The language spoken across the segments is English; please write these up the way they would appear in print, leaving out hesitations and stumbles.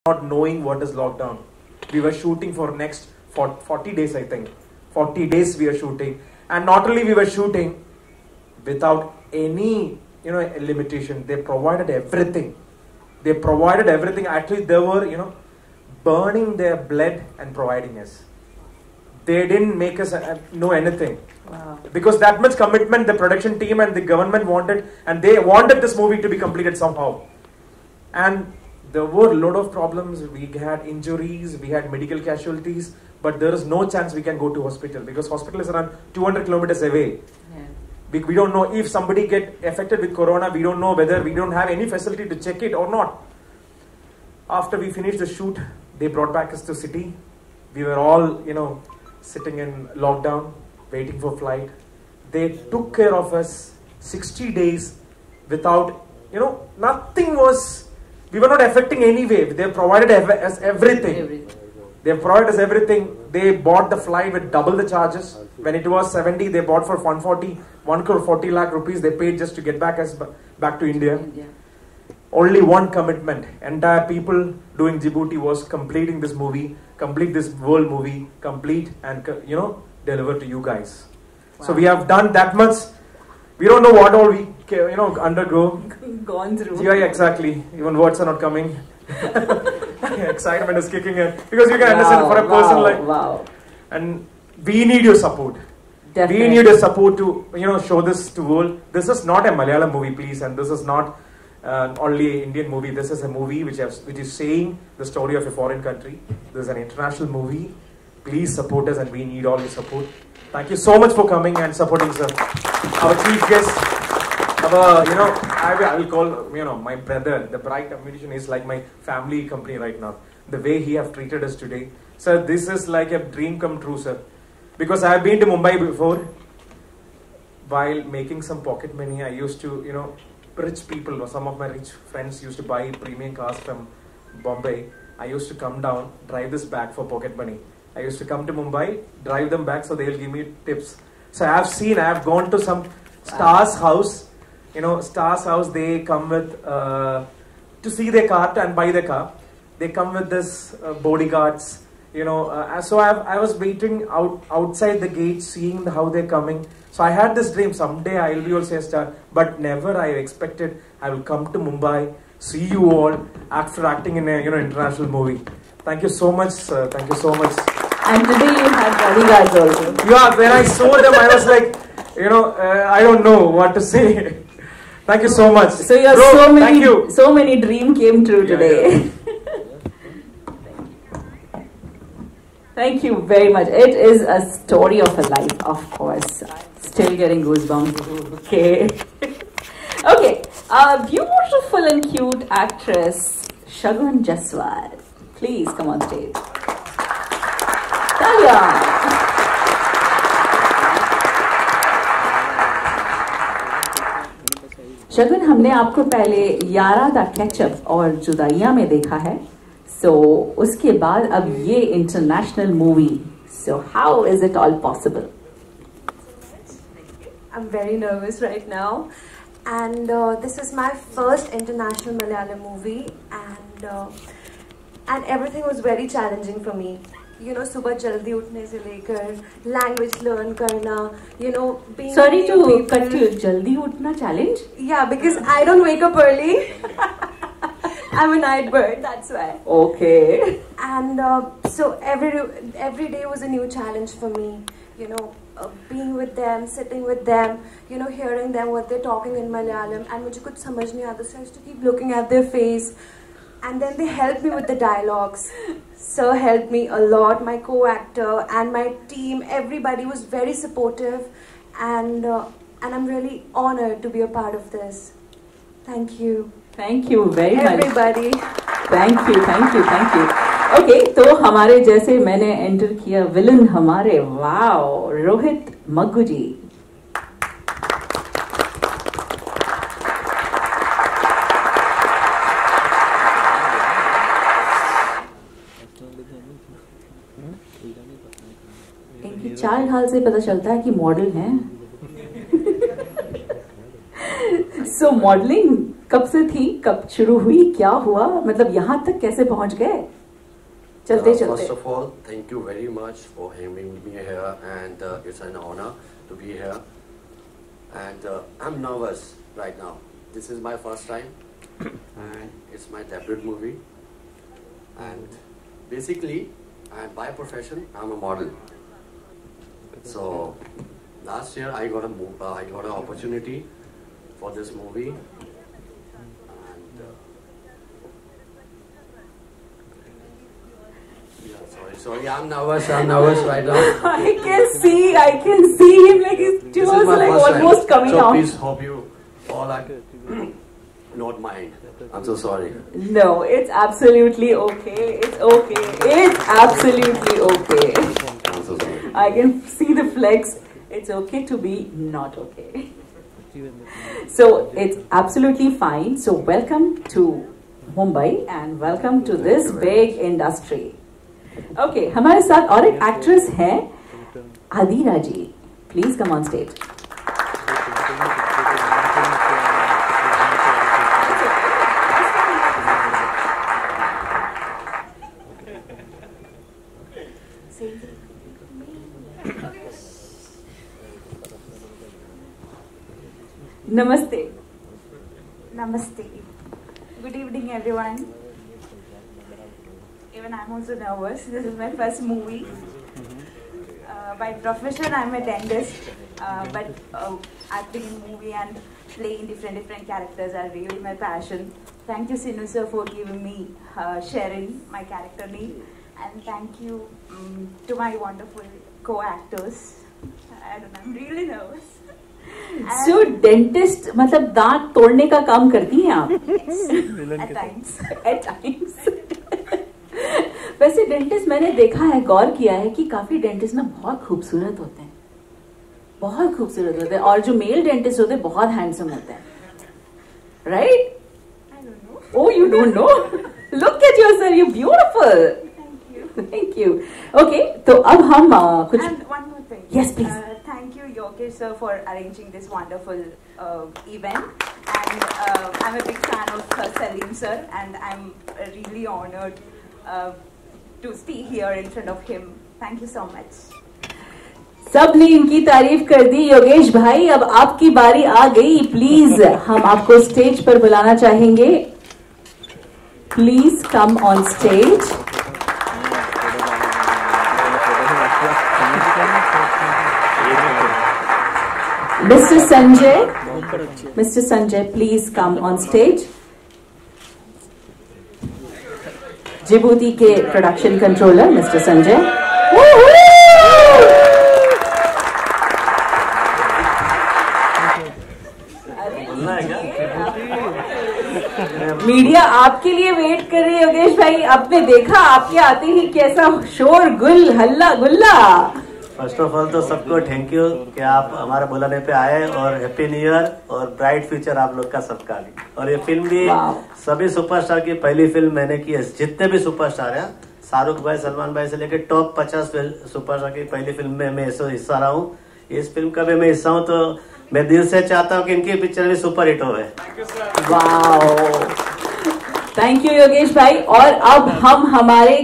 not knowing what is lockdown. We were shooting for next 40 days, I think. 40 days we were shooting. And not only we were shooting without any, limitation. They provided everything. They provided everything. Actually, they were, burning their blood and providing us. They didn't make us know anything. Wow. Because that much commitment the production team and the government wanted, and they wanted this movie to be completed somehow. And there were a lot of problems. We had injuries, we had medical casualties, but there is no chance we can go to hospital because hospital is around 200 kilometers away. Yeah. We don't know if somebody get affected with corona. We don't know whether we don't have any facility to check it or not. After we finished the shoot, they brought back us to city. We were all, sitting in lockdown, waiting for flight. They took care of us 60 days without, nothing was, we were not affecting anyway. They provided us everything. They provided us everything. They bought the flight with double the charges. When it was 70, they bought for 1 crore 40 lakh rupees. They paid just to get back us back to India. Only one commitment. Entire people doing Djibouti was completing this movie, complete this world movie, complete and deliver to you guys. Wow. So we have done that much. We don't know what all we undergo. Gone through. Yeah, exactly. Even words are not coming. Excitement is kicking in because you can understand for a person like. Wow. And we need your support. Definitely. We need your support to show this to world. This is not a Malayalam movie, please, and this is not only Indian movie. This is a movie which is saying the story of a foreign country. This is an international movie. Please support us, and we need all your support. Thank you so much for coming and supporting, sir. Our chief guest, I will call my brother. The Bright Ammunition is like my family company right now. The way he have treated us today, sir, this is like a dream come true, sir. Because I have been to Mumbai before. While making some pocket money, I used to, rich people, some of my rich friends used to buy premium cars from Bombay. I used to come down, drive this back for pocket money. I used to come to Mumbai, drive them back so they'll give me tips. So I have gone to some Stars house. Stars house, they come with, to see their car and buy the car. They come with this bodyguards, so I was waiting outside the gate, seeing how they're coming. So I had this dream, someday I will be also a star, but never I expected I will come to Mumbai, see you all after acting in a international movie. Thank you so much, sir. Thank you so much. And today you had bodyguards also. Yeah, when I saw them, I was like, I don't know what to say. Thank you so much. So your so many dreams came true today. Yeah. Thank you very much. It is a story of a life, of course. Still getting goosebumps. Okay. Okay. A beautiful and cute actress, Shagun Jaswal. Please come on stage. Talia. शगुन, हमने आपको पहले यारा दा catch up और जुदाइयां में देखा है. So उसके बाद अब ये international movie. So how is it all possible? I'm very nervous right now, and this is my first international Malayalam movie, and everything was very challenging for me. सुबह जल्दी उठने से लेकर language learn करना, being Sorry to cut you. जल्दी उठना challenge? Yeah, because I don't wake up early. I'm a night bird, that's why. Okay. And so every day was a new challenge for me. Being with them, sitting with them, hearing them what they're talking in Malayalam, and मुझे कुछ समझ नहीं आता, so I used to keep looking at their face. And then they helped me with the dialogues. Sir helped me a lot, my co-actor and my team. Everybody was very supportive, and I'm really honored to be a part of this. Thank you. Thank you very much. Everybody. Thank you. Okay, तो हमारे जैसे मैंने enter किया villain हमारे, wow, Rohit Maggu जी. इनकी चाल ढाल से पता चलता है कि मॉडल हैं. So modeling कब से थी, कब शुरू हुई, क्या हुआ, मतलब यहाँ तक कैसे पहुँच गए चलते चलते? First of all, thank you very much for having me here, and it's an honor to be here. And I'm nervous right now. This is my first time, and it's my debut movie. And basically, and by profession, I'm a model. So last year I got an opportunity for this movie, and sorry, I'm nervous right now. I can see him like his This tears is my like first almost time. coming So out. please hope you all are not mind. I'm so sorry. No, it's absolutely okay. It's okay. It's absolutely okay. I'm so sorry. I can see the flex. It's okay to be not okay. So it's absolutely fine. So welcome to Mumbai and welcome to this big industry. Okay, हमारे साथ और एक actress है अदीरा जी. Please come on stage. Namaste. Namaste. Good evening, everyone. Even I'm also nervous. This is my first movie. By profession, I'm a dentist, but acting in movie and playing different characters are really my passion. Thank you, Sinu sir, for giving me sharing my character name, and thank you to my wonderful co-actors. I don't know, I'm really nervous. So dentist मतलब दांत तोड़ने का काम करती हैं आप? At times. At times. वैसे dentist मैंने देखा है, गौर किया है कि काफी डेंटिस्ट ना बहुत खूबसूरत होते हैं, बहुत खूबसूरत होते हैं, और जो मेल डेंटिस्ट होते हैं बहुत हैंडसम होते हैं, right? I don't know. Oh, you don't know? Look at yourself, you're beautiful. Thank you. Thank you. Okay, तो अब हम कुछ. And one more thing. Yes, please. Thank you, Yogesh sir, for arranging this wonderful event. And I'm a big fan of Salim sir, and I'm really honored to speak here in front of him. Thank you so much. सबने इनकी तारीफ कर दी. योगेश भाई, अब आपकी बारी आ गई. Please हम आपको स्टेज पर बुलाना चाहेंगे. Please come on stage. Mr. Sanjay, please come on stage. Djibouti के production controller mister Sanjay. Media आपके लिए वेट कर रही है योगेश भाई. आपने देखा आपके आते ही कैसा शोर गुल हल्ला गुल्ला. फर्स्ट ऑफ ऑल तो सबको थैंक यू कि आप हमारे बुलाने पे आए, और हैप्पी न्यू ईयर और ब्राइट फ्यूचर आप लोग का सबका भी. और ये फिल्म भी सभी सुपरस्टार की पहली फिल्म मैंने की है. जितने भी सुपरस्टार हैं, शाहरुख भाई, सलमान भाई से लेकर टॉप 50 सुपरस्टार की पहली फिल्म में मैं हिस्सा रहा हूँ. इस फिल्म का भी मैं हिस्सा हूँ, तो मैं दिल से चाहता हूँ कि इनकी पिक्चर भी सुपर हिट हो. थैंक यू योगेश भाई. और अब हम हमारे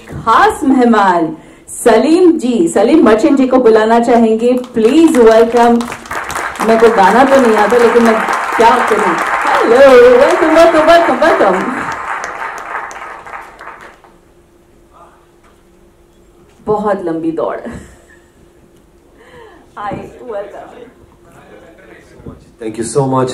खास मेहमान सलीम मर्चेंट जी को बुलाना चाहेंगे. Please welcome. मेरे को गाना तो नहीं आता, लेकिन मैं क्या करूं. Hello, welcome welcome welcome welcome. बहुत लंबी दौड़. Hi, welcome. Thank you so much.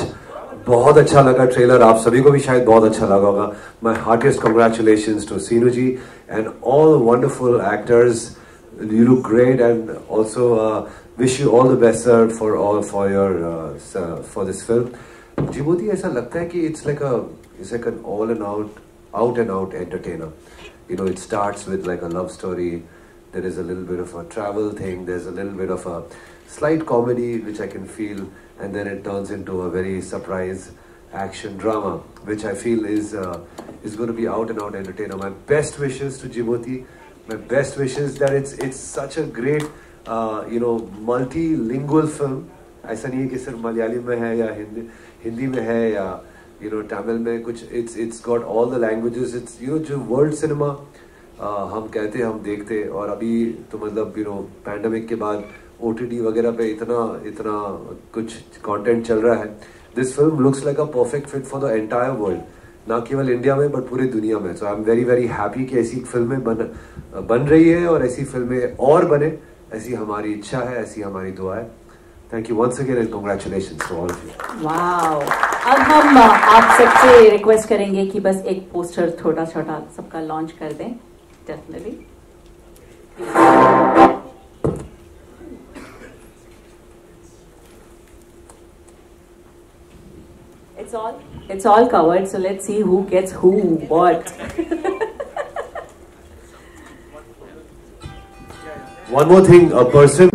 बहुत अच्छा लगा ट्रेलर. आप सभी को भी शायद बहुत अच्छा लगा होगा. My heartiest congratulations to Seenu ji and all wonderful actors. You look great, and also wish you all the best, sir, for this film. Djibouti ऐसा लगता है कि it's like an all and out and out entertainer. You know, it starts with like a love story. There is a little bit of a travel thing. There's a little bit of a slight comedy which I can feel, and then it turns into a very surprise action drama, which I feel is going to be out and out entertainer. My best wishes to Djibouti. My best wishes that it's such a great multilingual film. ऐसा नहीं है कि सिर्फ मलयाली में है या हिंदी में है या you know, Tamil में कुछ it's got all the languages. It's, you know, जो world cinema हम कहते हम देखते, और अभी तो मतलब you know पैंडमिक के बाद OTT वगैरह पे इतना कुछ कंटेंट चल रहा है. This film looks like a perfect fit for the entire world, ना केवल इंडिया में बट पूरी दुनिया में. So I'm very very happy कि ऐसी फिल्में बन रही है और ऐसी फिल्में और बने, ऐसी हमारी इच्छा है, ऐसी हमारी दुआ है. Thank you once again and congratulations to all of you. Wow. अब हम आप सबसे रिक्वेस्ट करेंगे कि बस एक पोस्टर छोटा छोटा सबका लॉन्च कर दें. Definitely. It's all covered. So let's see who gets who what. One more thing, a person.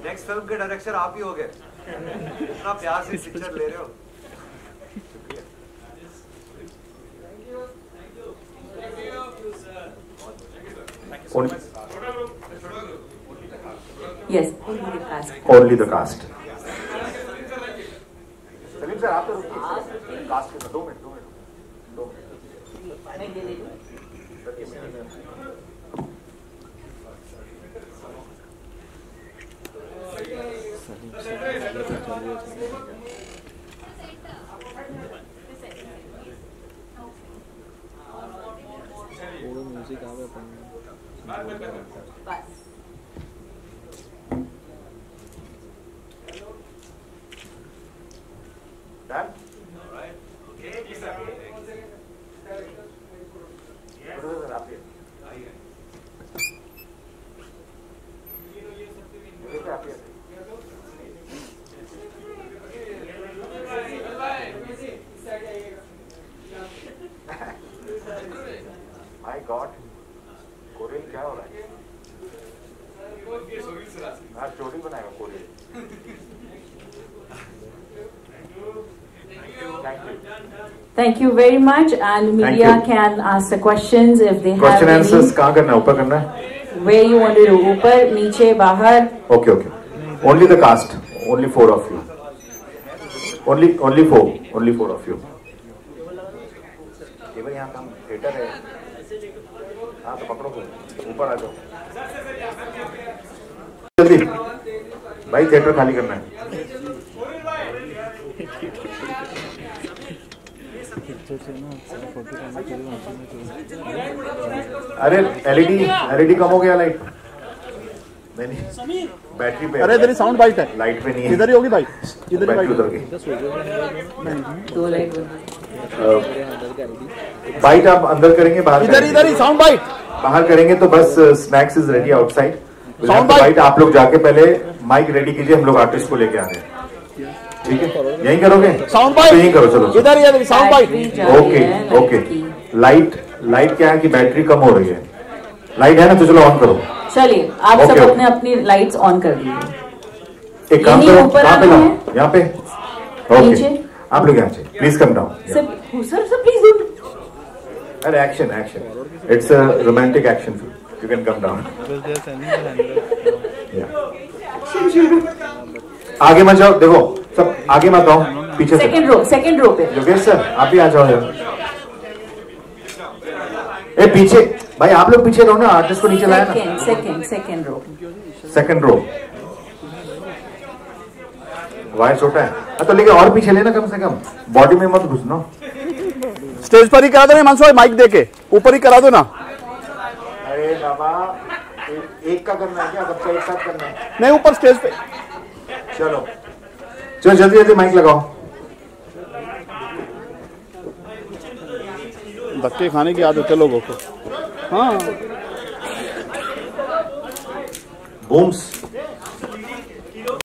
Next film के डायरेक्टर आप ही हो गए, इतना प्यार से पिक्चर ले रहे हो. Yes, only the cast. Only the cast. Salim sir आप तो रुकिए, कास्ट के 2 मिनट. म्यूजिक आवे Done? All right. Okay. My God, Korean क्या हो रहा है? हाँ स्टोरी बनाएगा Korean. Thank you very much, and media can ask the questions if they Question have answers any. कहाँ करना है? ऊपर करना है? Where you want to do? ऊपर, नीचे, बाहर. Okay, okay. Only the cast. Only 4 of you. Only 4 of you. ये भाई यहाँ काम थिएटर है. हाँ तो पकड़ो को ऊपर आ जाओ. जल्दी. भाई थिएटर खाली करना है. अरे LED कम हो गया लाइट. नहीं बैटरी पे। अरे इधर ही साउंड बाइट है, लाइट पे नहीं है, इधर ही होगी भाई, इधर ही बैटरी उधर गई। दो लाइट बाइट आप अंदर करेंगे बाहर इधर ही साउंड बाइट बाहर करेंगे तो बस snacks is ready outside. Sound bite आप लोग जाके पहले माइक रेडी कीजिए, हम लोग आर्टिस्ट को लेके आ रहे हैं, ठीक है? यहीं करोगे साउंड बाइट? तो यहीं करो, चलो इधर ही साउंड बाइट। ओके। लाइट क्या है कि बैटरी कम हो रही है, लाइट है ना, तो चलो ऑन करो। चलिए आप सब अपने अपनी लाइट्स ऑन कर दीजिए। एक काम करो, कहाँ पे लाओ, यहाँ पे। नीचे आप लोग यहाँ से please come down. Sir please don't. अरे action, it's a romantic action film, you can come down. आगे मत जाओ, देखो सब आगे मत आओ, पीछे सेकंड रो पे। योगेश सर आप भी आ जाओ यार। ए पीछे भाई, आप लोग पीछे रहो ना, आर्टिस्ट को नीचे लाया ना। सेकंड रो वायर छोटा है तो लेके और पीछे लेना, कम से कम बॉडी में मत घुसना। स्टेज पर ही करा दो ना हिमांशु भाई, माइक देके ऊपर ही करा दो ना। अरे बाबा एक का करना है क्या, सबका एक साथ करना है? नहीं ऊपर स्टेज पे। चलो जल्दी माइक लगाओ। धक्के खाने की आदत है लोगों को। हाँ बूम्स